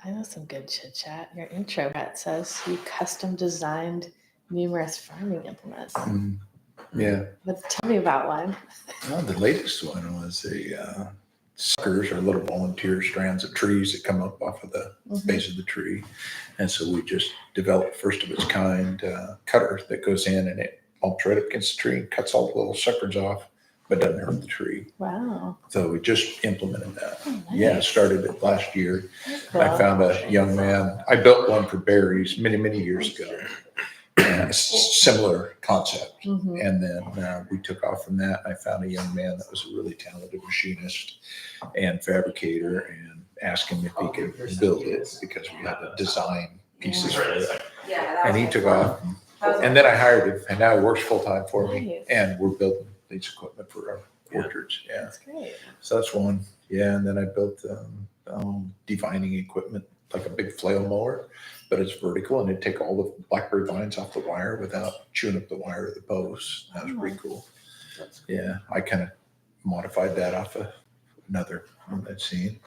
I know some good chit chat. Your intro, Brett, says you custom designed numerous farming implements. Yeah. But tell me about one. Well, the latest one was a suckers or little volunteer strands of trees that come up off of the base of the tree. And so we just developed first of its kind cutter that goes in and it bumps right up against the tree and cuts all the little suckers off, but doesn't hurt the tree. Wow. So we just implemented that. Oh, nice. Yeah, started it last year. Cool. I found a young man. I built one for berries many, many years ago. And a similar concept. And then we took off from that. I found a young man that was a really talented machinist and fabricator and asked him if he could build it because we had to design pieces for it. And he took off. And then I hired him and now he works full time for me. And we're building these equipment for our orchards. Yeah. That's great. So that's one. Yeah. And then I built devining equipment, like a big flail mower, but it's vertical and it'd take all the blackberry vines off the wire without chewing up the wire of the posts. That was pretty cool. Yeah, I kind of modified that off of another one I'd seen.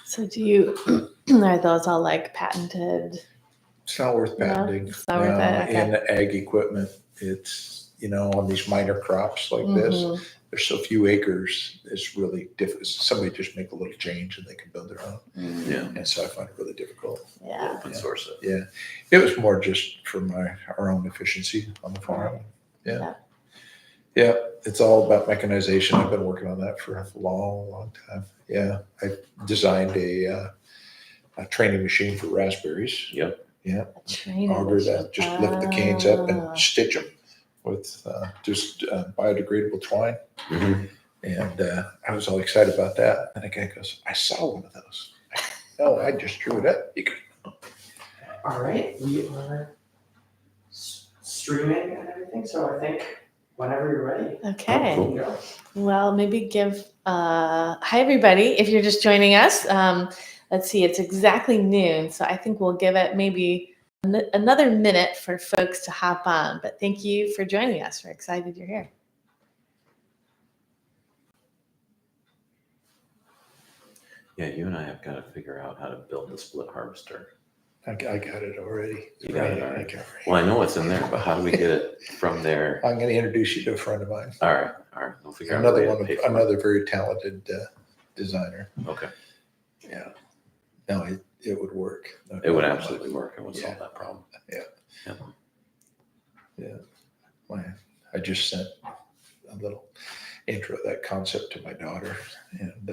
So do you, are those all like patented? It's not worth patenting. It's not worth it. Okay. In the ag equipment, it's, on these minor crops like this, there's so few acres, it's really difficult. Somebody just make a little change and they can build their own. Yeah. And so I find it really difficult. Yeah. Open source it. Yeah. It was more just for our own efficiency on the farm. Yeah. Yeah. It's all about mechanization. I've been working on that for a long, long time. Yeah. I designed a training machine for raspberries. Yep. Yeah. Auger that just lift the canes up and stitch them with just biodegradable twine. And I was all excited about that. And the guy goes, I saw one of those. No, I just drew it up. All right, we are streaming and everything, so I think whenever you're ready. Okay. Cool. Go. Well, maybe give, hi everybody, if you're just joining us. Let's see, it's exactly noon, so I think we'll give it maybe another minute for folks to hop on, but thank you for joining us. We're excited you're here. Yeah, you and I have got to figure out how to build the split harvester. I got it already. You got it already? I got it. Well, I know it's in there, but how do we get it from there? I'm going to introduce you to a friend of mine. All right. We'll figure out a way to pay for it. Another very talented designer. Okay. Yeah. No, it would work. It would absolutely work. It would solve that problem. Yeah. I just sent a little intro of that concept to my daughter. And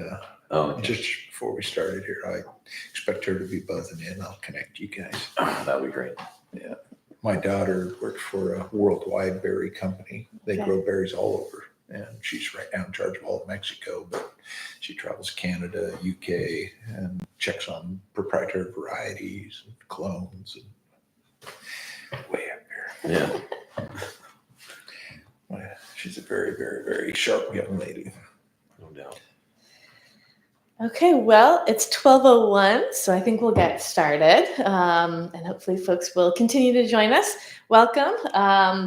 just before we started here, I expect her to be buzzing in. I'll connect you guys. That'd be great. Yeah. My daughter works for a worldwide berry company. They grow berries all over. And she's right now in charge of all of Mexico, but she travels Canada, UK, and checks on proprietary varieties and clones and way up there. Yeah. Well, she's a very, very, very sharp young lady. No doubt. Okay, well, it's 12:01, so I think we'll get started, and hopefully folks will continue to join us. Welcome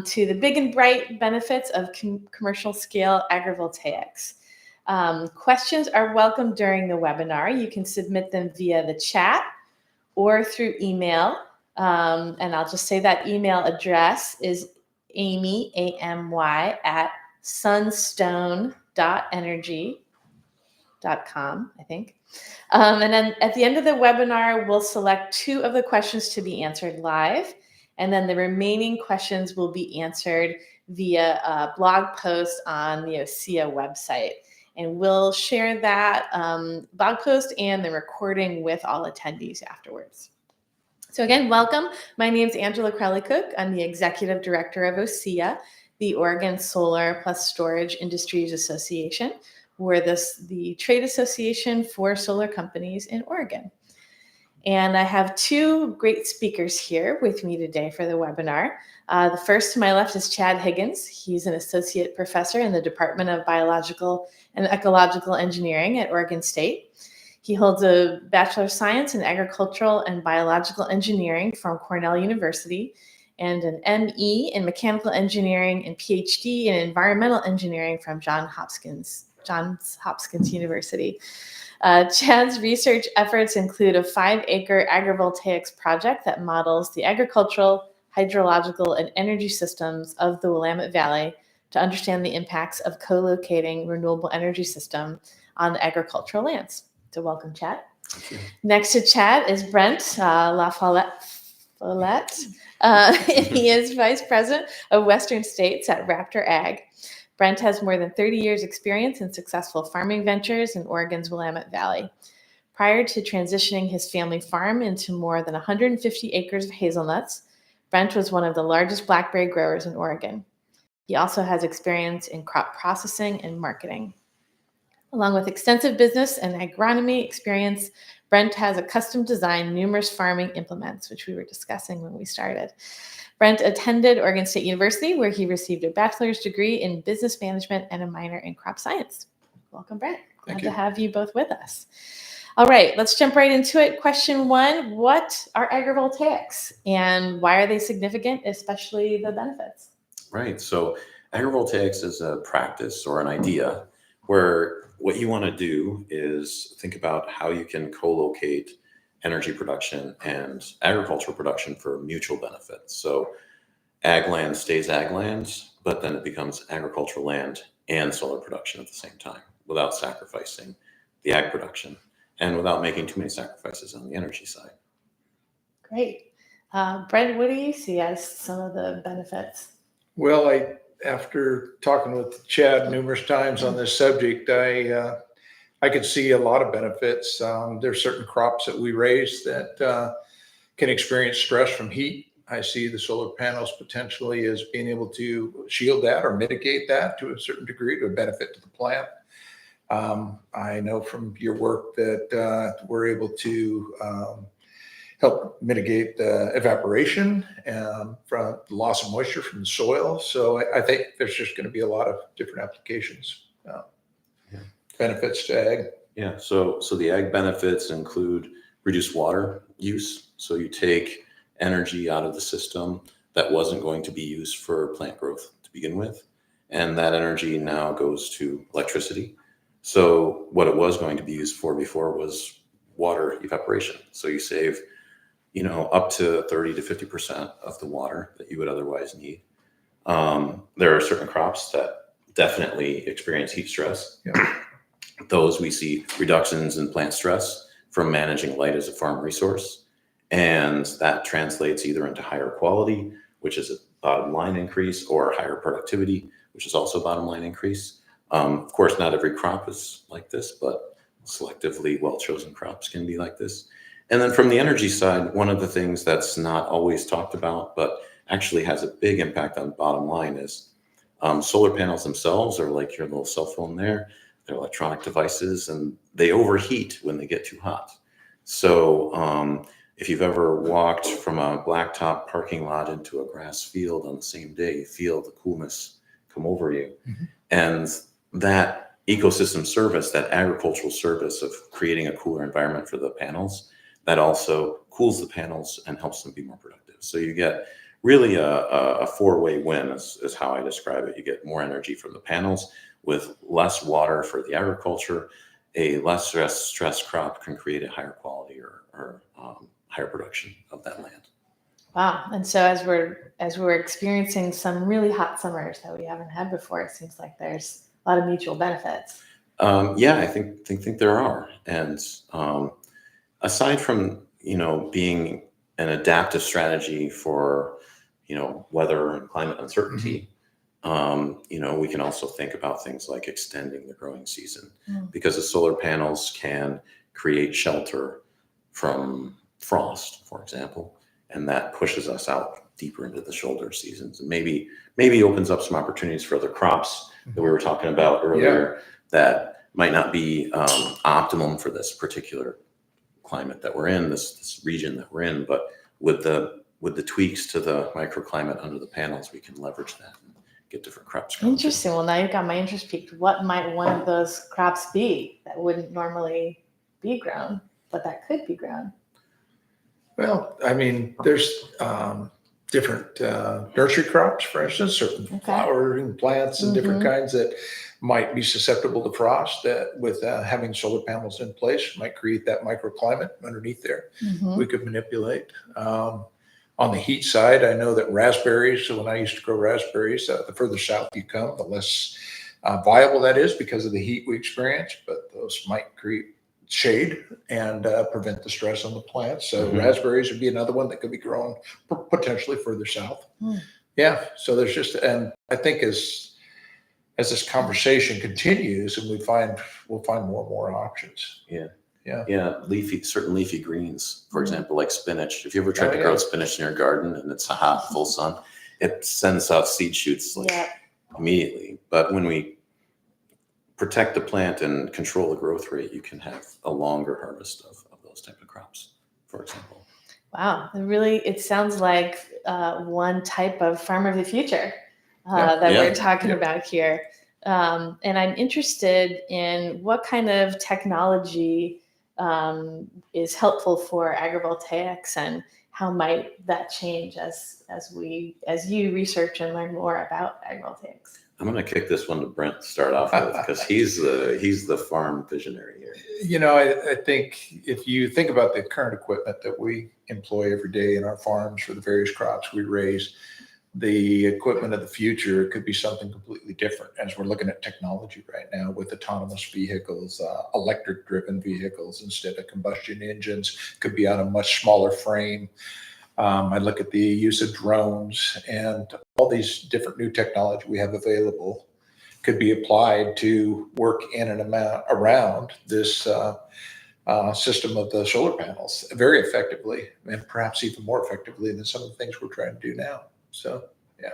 to the big and bright benefits of commercial scale agrivoltaics. Questions are welcome during the webinar. You can submit them via the chat or through email, and I'll just say that email address is Amy, A-M-Y, at sunstone.energy.com, I think. And then at the end of the webinar, we'll select 2 of the questions to be answered live. And then the remaining questions will be answered via a blog post on the OSEA website. And we'll share that blog post and the recording with all attendees afterwards. So again, welcome. My name is Angela Crowley-Cook. I'm the Executive Director of OSEA, the Oregon Solar Plus Storage Industries Association. We're the trade association for solar companies in Oregon. And I have 2 great speakers here with me today for the webinar. The first to my left is Chad Higgins. He's an associate professor in the Department of Biological and Ecological Engineering at Oregon State. He holds a Bachelor of Science in Agricultural and Biological Engineering from Cornell University and an ME in Mechanical Engineering and PhD in Environmental Engineering from Johns Johns Hopkins University. Chad's research efforts include a 5-acre agrivoltaics project that models the agricultural, hydrological, and energy systems of the Willamette Valley to understand the impacts of co-locating renewable energy system on the agricultural lands. So welcome, Chad. Next to Chad is Brent LaFollette. He is Vice President of Western States at RaptorAg. Brent has more than 30 years experience in successful farming ventures in Oregon's Willamette Valley. Prior to transitioning his family farm into more than 150 acres of hazelnuts, Brent was one of the largest blackberry growers in Oregon. He also has experience in crop processing and marketing. Along with extensive business and agronomy experience, Brent has a custom designed numerous farming implements, which we were discussing when we started. Brent attended Oregon State University, where he received a bachelor's degree in business management and a minor in crop science. Welcome, Brent. Glad to have you both with us. All right, let's jump right into it. Question 1, what are agrivoltaics and why are they significant, especially the benefits? Right, so agrivoltaics is a practice or an idea where what you want to do is think about how you can co-locate energy production and agricultural production for mutual benefit. So ag land stays ag land, but then it becomes agricultural land and solar production at the same time without sacrificing the ag production and without making too many sacrifices on the energy side. Great. Brent, what do you see as some of the benefits? Well, after talking with Chad numerous times on this subject, I could see a lot of benefits. There's certain crops that we raise that can experience stress from heat. I see the solar panels potentially as being able to shield that or mitigate that to a certain degree to a benefit to the plant. I know from your work that we're able to help mitigate evaporation from the loss of moisture from the soil. So I think there's just going to be a lot of different applications. Benefits to ag. Yeah, so the ag benefits include reduced water use. So you take energy out of the system that wasn't going to be used for plant growth to begin with. And that energy now goes to electricity. So what it was going to be used for before was water evaporation. So you save, up to 30 to 50% of the water that you would otherwise need. There are certain crops that definitely experience heat stress. Yeah. Those we see reductions in plant stress from managing light as a farm resource. And that translates either into higher quality, which is a bottom line increase, or higher productivity, which is also a bottom line increase. Of course, not every crop is like this, but selectively well-chosen crops can be like this. And then from the energy side, one of the things that's not always talked about, but actually has a big impact on the bottom line is solar panels themselves are like your little cell phone there. They're electronic devices and they overheat when they get too hot. So if you've ever walked from a blacktop parking lot into a grass field on the same day, you feel the coolness come over you. Mm-hmm. And that ecosystem service, that agricultural service of creating a cooler environment for the panels, that also cools the panels and helps them be more productive. So you get really a four-way win is how I describe it. You get more energy from the panels with less water for the agriculture. A less stress crop can create a higher quality or higher production of that land. Wow. And so as we're experiencing some really hot summers that we haven't had before, it seems like there's a lot of mutual benefits. Yeah, I think there are. And aside from, being an adaptive strategy for, weather and climate uncertainty, we can also think about things like extending the growing season because the solar panels can create shelter from frost, for example, and that pushes us out deeper into the shoulder seasons and maybe opens up some opportunities for other crops that we were talking about earlier that might not be optimum for this particular climate that we're in, this region that we're in, but with the tweaks to the microclimate under the panels, we can leverage that and get different crops grown. Interesting. Well, now you've got my interest piqued. What might one of those crops be that wouldn't normally be grown, but that could be grown? Well, I mean, there's different nursery crops, for instance, certain flowering plants and different kinds that might be susceptible to frost, that with having solar panels in place might create that microclimate underneath there. Mhm. We could manipulate. On the heat side, I know that raspberries, so when I used to grow raspberries, the further south you come, the less viable that is because of the heat we experience, but those might create shade and prevent the stress on the plants. So raspberries would be another one that could be grown potentially further south. Yeah, so there's just, and I think as this conversation continues and we'll find more and more options. Yeah, certain leafy greens, for example, like spinach. If you ever tried to yeah. grow spinach in your garden and it's hot, full sun, it sends out seed shoots immediately. But when we protect the plant and control the growth rate, you can have a longer harvest of those type of crops, for example. Wow, it sounds like one type of farmer of the future that we're talking about here. And I'm interested in what kind of technology is helpful for agrivoltaics, and how might that change as you research and learn more about agrivoltaics. I'm going to kick this one to Brent to start off with, because he's the farm visionary here. You know, I think if you think about the current equipment that we employ every day in our farms for the various crops we raise, the equipment of the future could be something completely different, as we're looking at technology right now with autonomous vehicles, electric driven vehicles instead of combustion engines, could be on a much smaller frame. I look at the use of drones and all these different new technology we have available could be applied to work in and around this system of the solar panels very effectively, and perhaps even more effectively than some of the things we're trying to do now. So, yeah,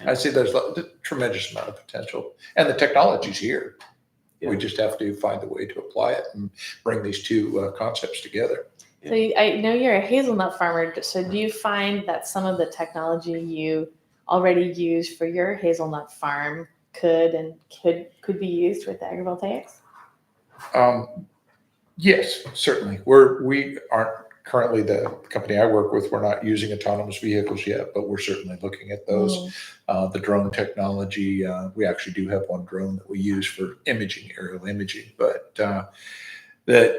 I see there's a tremendous amount of potential, and the technology's here. We just have to find a way to apply it and bring these two concepts together. So I know you're a hazelnut farmer. So do you find that some of the technology you already use for your hazelnut farm could be used with agrivoltaics? Yes, certainly. We aren't currently, the company I work with, we're not using autonomous vehicles yet, but we're certainly looking at those. The drone technology, we actually do have one drone that we use for imaging, aerial imaging, but that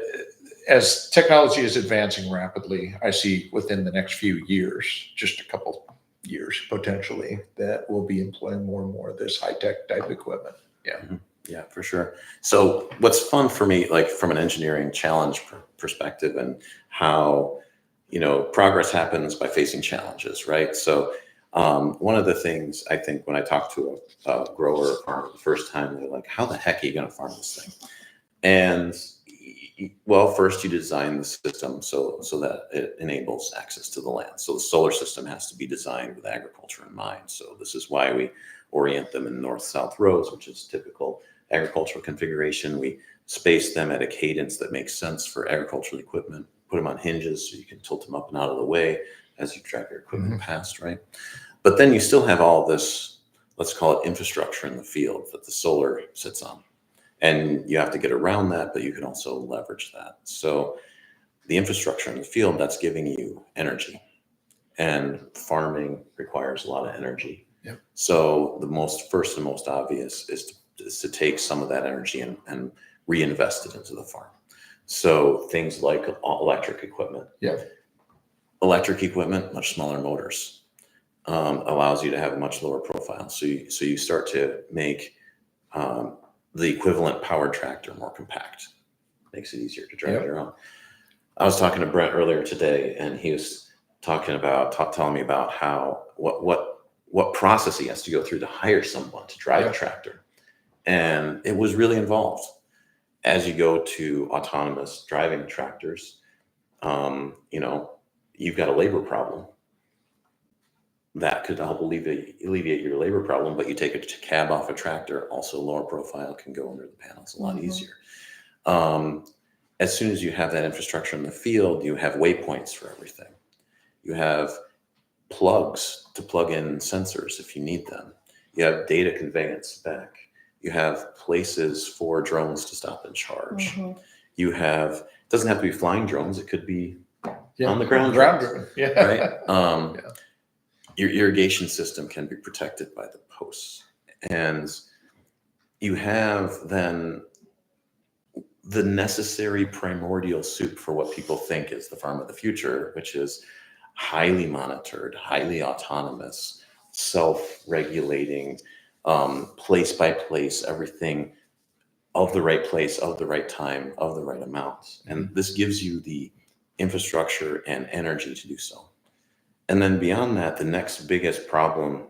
as technology is advancing rapidly, I see within the next few years, just a couple years potentially, that we'll be employing more and more of this high-tech type equipment. Yeah, for sure. So what's fun for me, like from an engineering challenge perspective, and how, progress happens by facing challenges, right? So one of the things I think when I talk to a grower or farmer the first time, they're like, how the heck are you going to farm this thing? And well, first you design the system so that it enables access to the land. So the solar system has to be designed with agriculture in mind. So this is why we orient them in north-south rows, which is typical agricultural configuration. We space them at a cadence that makes sense for agricultural equipment, put them on hinges so you can tilt them up and out of the way as you drive your equipment past, right? But then you still have all this, let's call it infrastructure in the field that the solar sits on. And you have to get around that, but you can also leverage that. So the infrastructure in the field, that's giving you energy. And farming requires a lot of energy. Yep. So the first and most obvious is to take some of that energy and reinvest it into the farm. So things like electric equipment. Yeah. Electric equipment, much smaller motors, allows you to have a much lower profile. So you start to make the equivalent powered tractor more compact. Makes it easier to drive around. I was talking to Brent earlier today, and he was talking about telling me about how what process he has to go through to hire someone to drive a tractor, and it was really involved. As you go to autonomous driving tractors, you've got a labor problem. That could help alleviate your labor problem, but you take a cab off a tractor, also lower profile, can go under the panels a lot easier. As soon as you have that infrastructure in the field, you have waypoints for everything. You have plugs to plug in sensors if you need them. You have data conveyance back. You have places for drones to stop and charge. You have, it doesn't have to be flying drones. It could be on the ground drones, right? Your irrigation system can be protected by the posts. And, you have then the necessary primordial soup for what people think is the farm of the future, which is highly monitored, highly autonomous, self-regulating, place by place, everything of the right place, of the right time, of the right amount. And this gives you the infrastructure and energy to do so. And then beyond that, the next biggest problem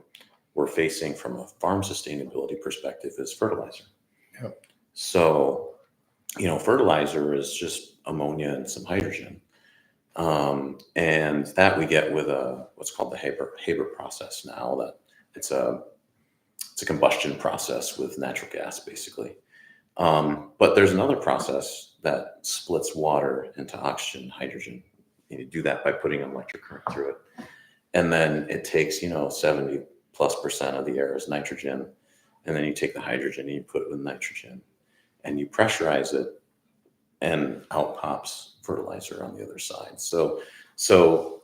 we're facing from a farm sustainability perspective is fertilizer. Yep. So, fertilizer is just ammonia and some hydrogen. And that we get with what's called the Haber process now. That it's a combustion process with natural gas, basically. But there's another process that splits water into oxygen, hydrogen. You do that by putting an electric current through it. And then it takes, 70+% of the air is nitrogen. And then you take the hydrogen and you put it with nitrogen and you pressurize it, and out pops fertilizer on the other side. So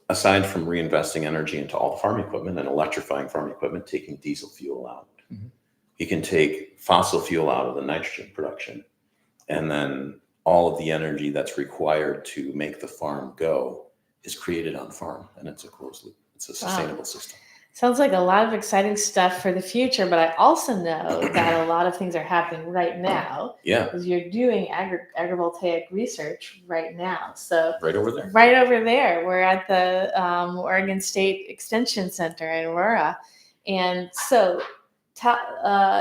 aside from reinvesting energy into all the farm equipment and electrifying farm equipment, taking diesel fuel out, you can take fossil fuel out of the nitrogen production, and then all of the energy that's required to make the farm go is created on farm, and it's a closed loop. It's a sustainable system. Sounds like a lot of exciting stuff for the future, but I also know that a lot of things are happening right now. Yeah, Because you're doing agrivoltaic research right now. So right over there. right over there, we're at the Oregon State Extension Center in Aurora. And so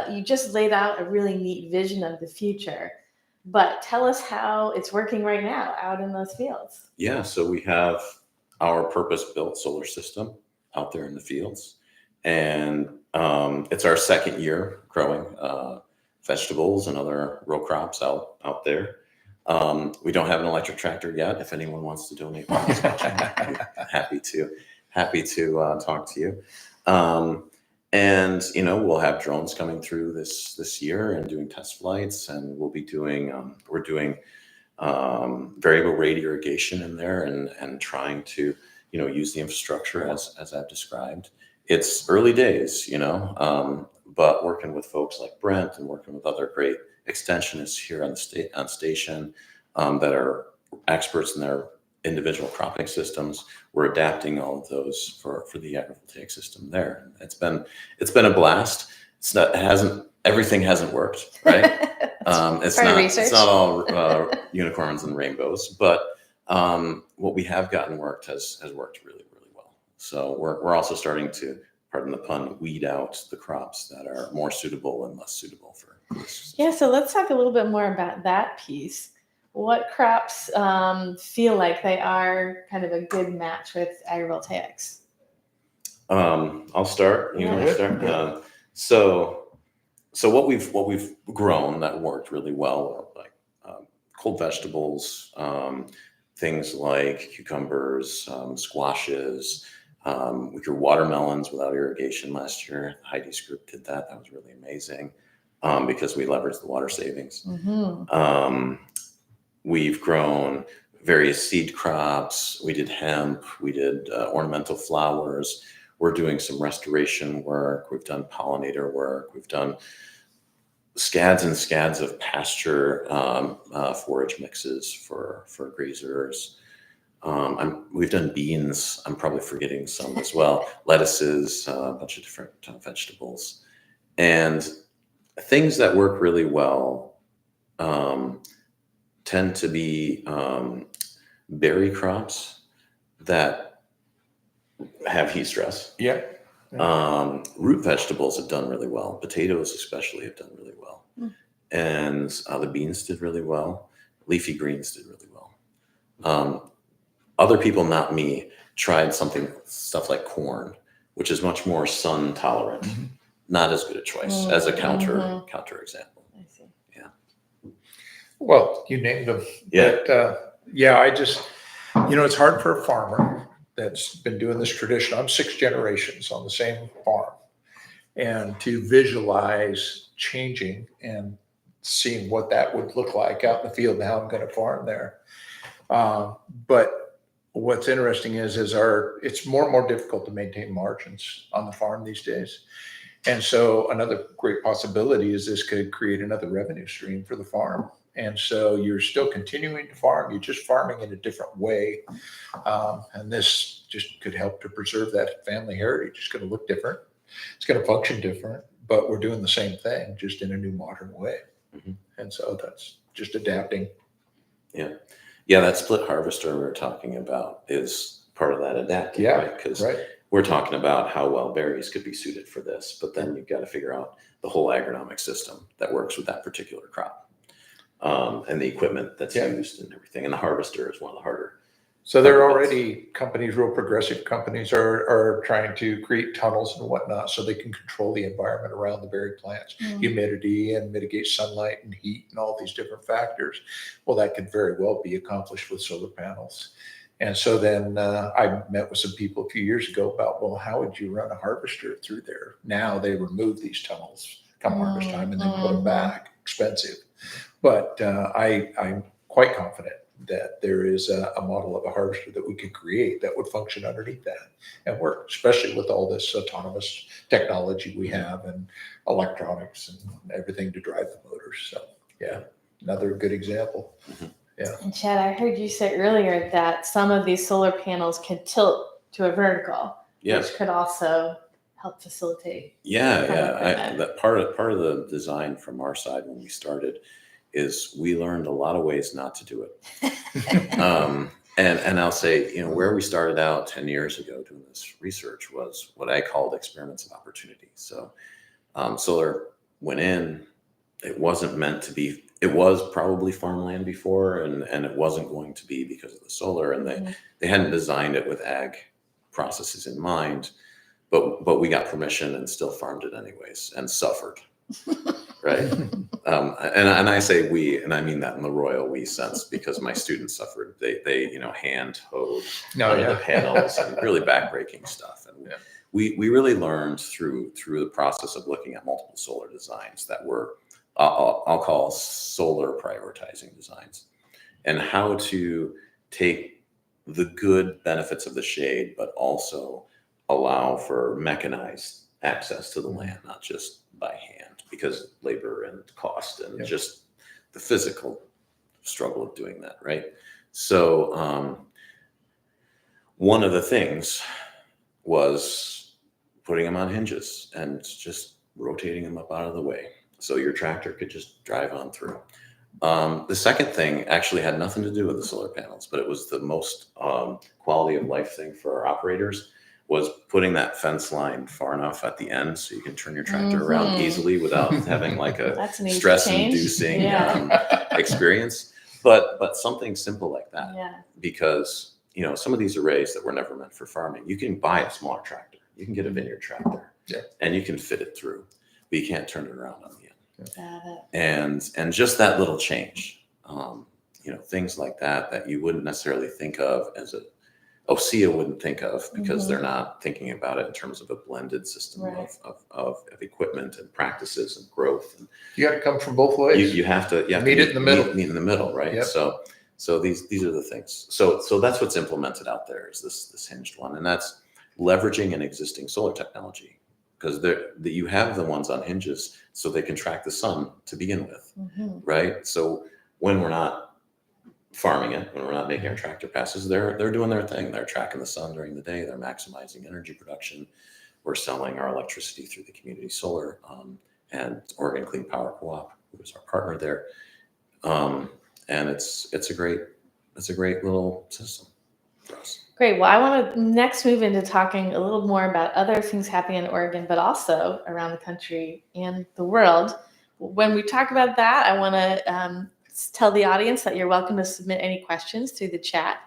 you just laid out a really neat vision of the future, but tell us how it's working right now out in those fields. Yeah, so we have our purpose-built solar system out there in the fields, and it's our second year growing vegetables and other row crops out there. We don't have an electric tractor yet. If anyone wants to donate one, happy to talk to you. And we'll have drones coming through this year and doing test flights, and we'll be doing we're doing variable rate irrigation in there, and trying to use the infrastructure as I've described. It's early days, but working with folks like Brent and working with other great extensionists here on station that are experts in their individual cropping systems, we're adapting all of those for the agrivoltaic system there. It's been a blast. Everything hasn't worked, right? It's not all unicorns and rainbows, but what we have gotten worked has worked really, really well. So we're also starting to, pardon the pun, weed out the crops that are more suitable and less suitable for this. Yeah, so let's talk a little bit more about that piece. What crops feel like they are kind of a good match with agrivoltaics? I'll start. You want to start? So what we've grown that worked really well are like cold vegetables, things like cucumbers, squashes. We grew watermelons without irrigation last year. Heidi's group did that. That was really amazing because we leveraged the water savings. Mm-hmm. We've grown various seed crops. We did hemp. We did ornamental flowers. We're doing some restoration work. We've done pollinator work. We've done scads and scads of pasture forage mixes for grazers. We've done beans. I'm probably forgetting some as well. Lettuces, a bunch of different vegetables. And things that work really well tend to be berry crops that have heat stress. Yeah. Root vegetables have done really well. Potatoes especially have done really well. And the beans did really well. Leafy greens did really well. Other people, not me, tried stuff like corn, which is much more sun tolerant. Mm-hmm. Not as good a choice as a counter example. I see. Yeah. Well, you named them. Yeah. But, I just, it's hard for a farmer that's been doing this tradition. I'm 6 generations on the same farm, and to visualize changing and seeing what that would look like out in the field and how I'm going to farm there. But what's interesting is it's more and more difficult to maintain margins on the farm these days. And so another great possibility is this could create another revenue stream for the farm. And so you're still continuing to farm, you're just farming in a different way. And this just could help to preserve that family heritage. It's going to look different, it's going to function different, but we're doing the same thing, just in a new modern way. Mhm. And so that's just adapting. Yeah, that split harvester we were talking about is part of that adapting, Yeah, right? Because right. we're talking about how well berries could be suited for this, but then you've got to figure out the whole agronomic system that works with that particular crop, and the equipment that's Yeah. used and everything. And the harvester is one of the harder. So there are already companies, real progressive companies are trying to create tunnels and whatnot so they can control the environment around the berry plants, humidity, and mitigate sunlight and heat and all these different factors. Well, that could very well be accomplished with solar panels. And so then I met with some people a few years ago about, well, how would you run a harvester through there? Now they remove these tunnels come harvest time and then put them back. Expensive. But I'm quite confident that there is a model of a harvester that we could create that would function underneath that and work, especially with all this autonomous technology we have and electronics and everything to drive the motors. So yeah, another good example. Yeah. And Chad, I heard you say earlier that some of these solar panels can tilt to a vertical, Yes. which could also help facilitate. Yeah. That part of the design from our side when we started is we learned a lot of ways not to do it. And I'll say, where we started out 10 years ago doing this research was what I called experiments of opportunity. So solar went in, it wasn't meant to be, it was probably farmland before, and it wasn't going to be because of the solar, and they hadn't designed it with ag processes in mind, but we got permission and still farmed it anyways and suffered. Right. And I say we, and I mean that in the royal we sense, because my students suffered. They hand hoed the panels and really backbreaking stuff. And we really learned through the process of looking at multiple solar designs that were, I'll call solar prioritizing designs, and how to take the good benefits of the shade, but also allow for mechanized access to the land, not just by hand, because labor and cost and just the physical struggle of doing that, right? So one of the things was putting them on hinges and just rotating them up out of the way so your tractor could just drive on through. The second thing actually had nothing to do with the solar panels, but it was the most quality of life thing for our operators, was putting that fence line far enough at the end so you can turn your tractor around easily without having like a stress-inducing experience. But something simple like that, because some of these arrays that were never meant for farming, you can buy a smaller tractor, you can get a vineyard tractor, and you can fit it through, but you can't turn it around on the end. And just that little change, things like that you wouldn't necessarily think of as a OSEA wouldn't think of, because they're not thinking about it in terms of a blended system of equipment and practices and growth. And you got to come from both ways. You have to meet it in the middle. Meet in the middle, right? Yep. So these are the things. So that's what's implemented out there, is this hinged one, and that's leveraging an existing solar technology, because you have the ones on hinges so they can track the sun to begin with, right? So when we're not farming it, when we're not making our tractor passes, they're doing their thing. They're tracking the sun during the day. They're maximizing energy production. We're selling our electricity through the community solar and Oregon Clean Power Co-op, who is our partner there. And it's a great little system for us. Great. Well, I want to next move into talking a little more about other things happening in Oregon, but also around the country and the world. When we talk about that, I want to tell the audience that you're welcome to submit any questions through the chat,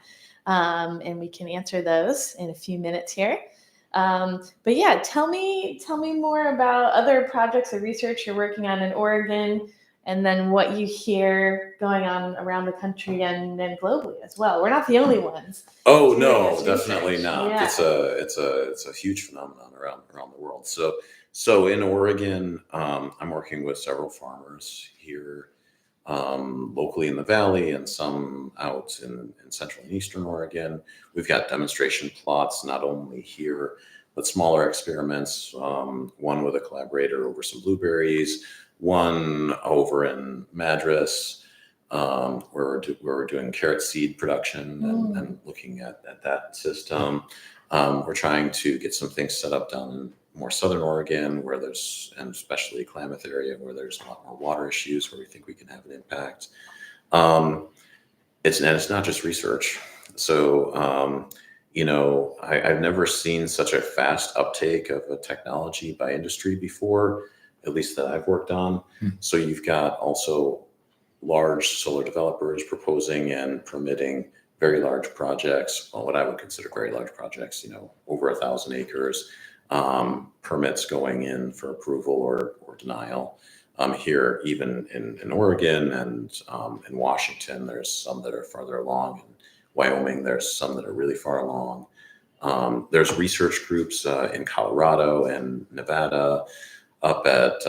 and we can answer those in a few minutes here. But yeah, tell me more about other projects or research you're working on in Oregon, and then what you hear going on around the country and globally as well. We're not the only ones. Oh no, definitely research. not. Yeah. It's a huge phenomenon around the world. So in Oregon, I'm working with several farmers here, locally in the valley, and some out in central and eastern Oregon. We've got demonstration plots not only here, but smaller experiments. One with a collaborator over some blueberries, one over in Madras, where we're doing carrot seed production and looking at that system. We're trying to get some things set up down in more southern Oregon, where there's, and especially Klamath area, where there's a lot more water issues, where we think we can have an impact. It's not just research. So, I've never seen such a fast uptake of a technology by industry before, at least that I've worked on. So you've got also large solar developers proposing and permitting very large projects, well, what I would consider very large projects, over 1,000 acres, permits going in for approval or denial. Here, even in Oregon and in Washington, there's some that are farther along. In Wyoming, there's some that are really far along. There's research groups in Colorado and Nevada, up at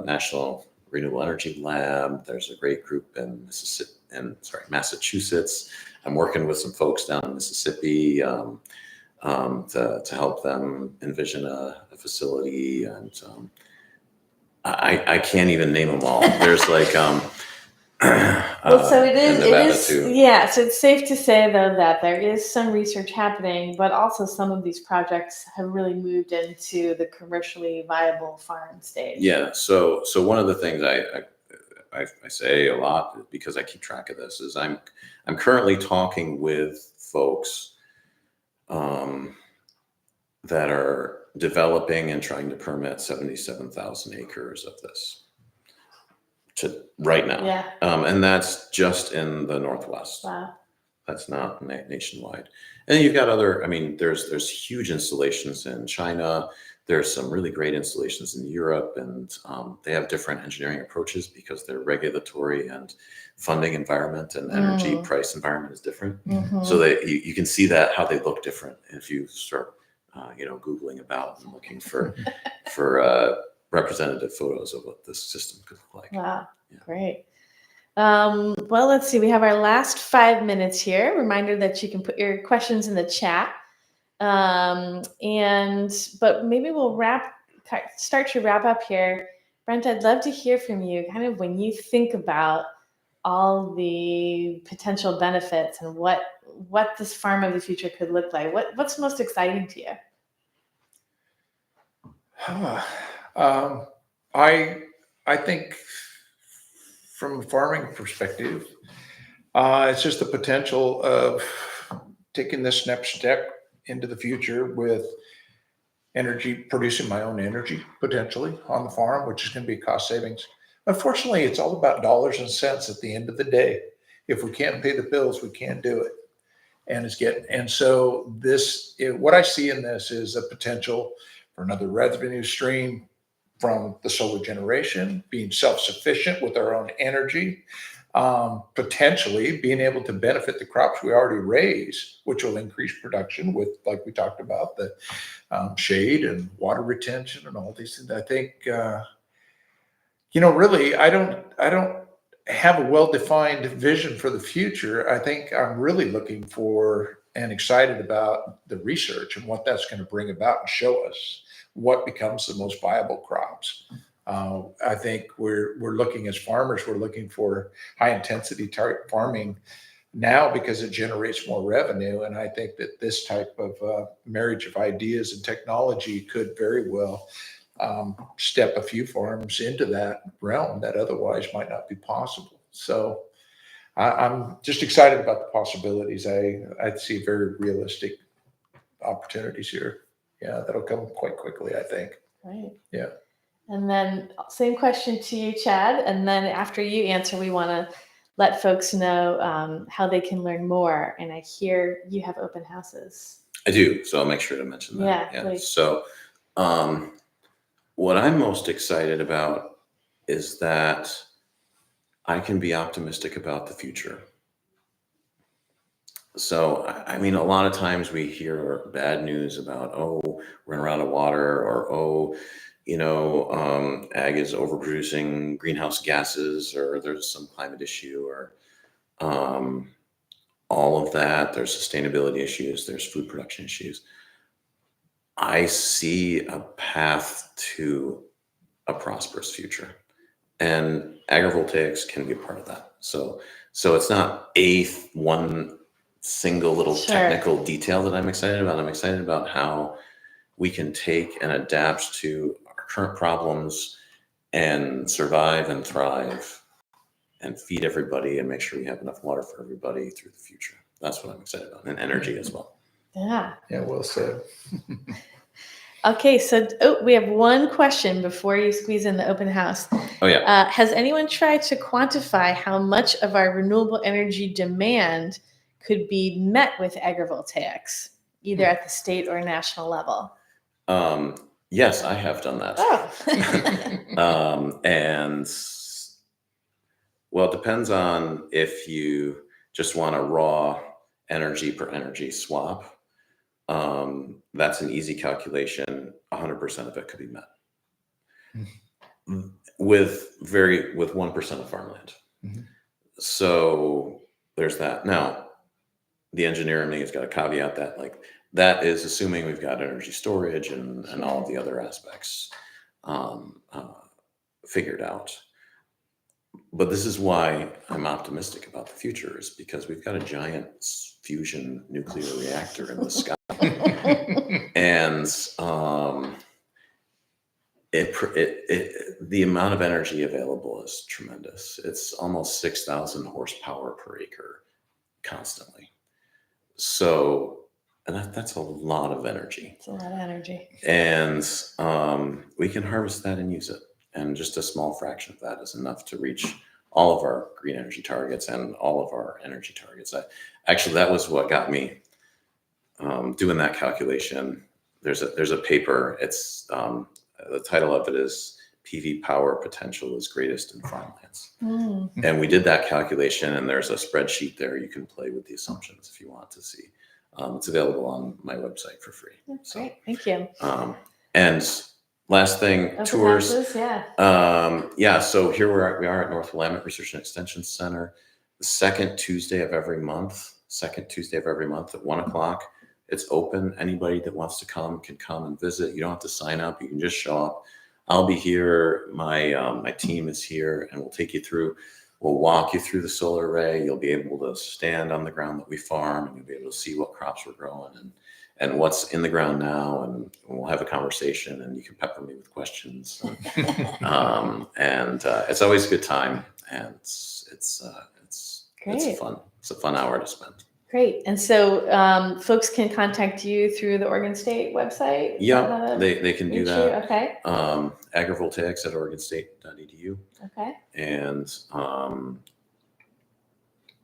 National Renewable Energy Lab. There's a great group in Massachusetts. I'm working with some folks down in Mississippi to help them envision a facility, and I can't even name them all. There's like well, so it is too. Yeah, so it's safe to say though that there is some research happening, but also some of these projects have really moved into the commercially viable farm stage. Yeah, so one of the things I say a lot, because I keep track of this, is I'm currently talking with folks that are developing and trying to permit 77,000 acres of this right now. Yeah. And that's just in the Northwest. Wow. That's not nationwide. And you've got other, there's huge installations in China. There's some really great installations in Europe, and they have different engineering approaches because their regulatory and funding environment and energy price environment is different. So you can see that how they look different if you start, Googling about and looking for representative photos of what this system could look like. Wow, yeah. Great. Well, let's see. We have our last 5 minutes here. Reminder that you can put your questions in the chat. But maybe we'll start to wrap up here. Brent, I'd love to hear from you kind of when you think about all the potential benefits and what this farm of the future could look like. What's most exciting to you? I think from a farming perspective, it's just the potential of taking this next step into the future with producing my own energy potentially on the farm, which is going to be cost savings. Unfortunately, it's all about dollars and cents at the end of the day. If we can't pay the bills, we can't do it. What I see in this is a potential for another revenue stream from the solar generation, being self-sufficient with our own energy, potentially being able to benefit the crops we already raise, which will increase production with, like we talked about, the shade and water retention and all these things. I think, really, I don't have a well-defined vision for the future. I think I'm really looking for and excited about the research and what that's going to bring about and show us what becomes the most viable crops. I think we're looking as farmers, we're looking for high intensity type farming now because it generates more revenue. And I think that this type of marriage of ideas and technology could very well step a few farms into that realm that otherwise might not be possible. So I'm just excited about the possibilities. I see very realistic opportunities here. Yeah, that'll come quite quickly, I think. Right. Yeah. And then same question to you, Chad. And then after you answer, we want to let folks know how they can learn more. And I hear you have open houses. I do. So I'll make sure to mention that. Yeah. Please. So what I'm most excited about is that I can be optimistic about the future. So, a lot of times we hear bad news about, we're going to run out of water, or, ag is overproducing greenhouse gases, or there's some climate issue, or all of that. There's sustainability issues, there's food production issues. I see a path to a prosperous future, and agrivoltaics can be a part of that. So it's not one single little Sure. technical detail that I'm excited about. I'm excited about how we can take and adapt to our current problems and survive and thrive and feed everybody and make sure we have enough water for everybody through the future. That's what I'm excited about, and energy as well. Yeah. Yeah, well said. Okay, so we have one question before you squeeze in the open house. Oh yeah. Has anyone tried to quantify how much of our renewable energy demand could be met with agrivoltaics, either at the state or national level? Yes, I have done that. Oh. And well, it depends on if you just want a raw energy per energy swap. That's an easy calculation. 100% of it could be met with 1% of farmland. Mm-hmm. So there's that. Now, the engineer in me has got to caveat that, like, that is assuming we've got energy storage and all of the other aspects figured out. But this is why I'm optimistic about the future, is because we've got a giant fusion nuclear reactor in the sky. And the amount of energy available is tremendous. It's almost 6,000 horsepower per acre constantly. So, and that's a lot of energy. It's a lot of energy. And we can harvest that and use it. And just a small fraction of that is enough to reach all of our green energy targets and all of our energy targets. Actually, that was what got me doing that calculation. There's a paper. It's the title of it is PV Power Potential is Greatest in Farmlands. And we did that calculation, and there's a spreadsheet there. You can play with the assumptions if you want to see. It's available on my website for free. That's great. Thank you. And last thing, Open tours. houses, yeah. So here we are at North Willamette Research and Extension Center, the second Tuesday of every month at 1:00. It's open. Anybody that wants to come can come and visit. You don't have to sign up. You can just show up. I'll be here. My team is here, and we'll take you through. We'll walk you through the solar array. You'll be able to stand on the ground that we farm, and you'll be able to see what crops we're growing and what's in the ground now. And we'll have a conversation, and you can pepper me with questions. And it's always a good time, and it's a fun hour to spend. Great. And so folks can contact you through the Oregon State website? Yeah, they can do that. Okay. Agrivoltaics at oregonstate.edu. Okay. And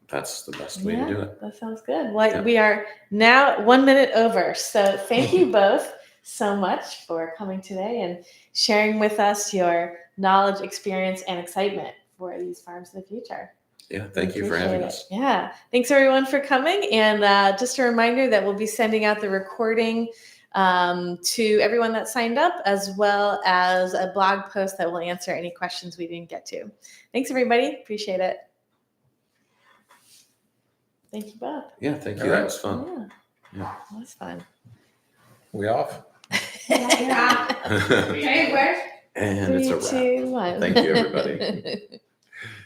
that's the best way to do it. That sounds good. Well, we are now 1 minute over. So thank you both so much for coming today and sharing with us your knowledge, experience, and excitement for these farms of the future. Yeah, thank you for having us. Yeah, thanks everyone for coming. And just a reminder that we'll be sending out the recording to everyone that signed up, as well as a blog post that will answer any questions we didn't get to. Thanks, everybody. Appreciate it. Thank you both. Yeah, thank you. All right. That was fun. Yeah, that was fun. We off? Yeah. And it's a wrap. 3, 2, 1. Thank you, everybody.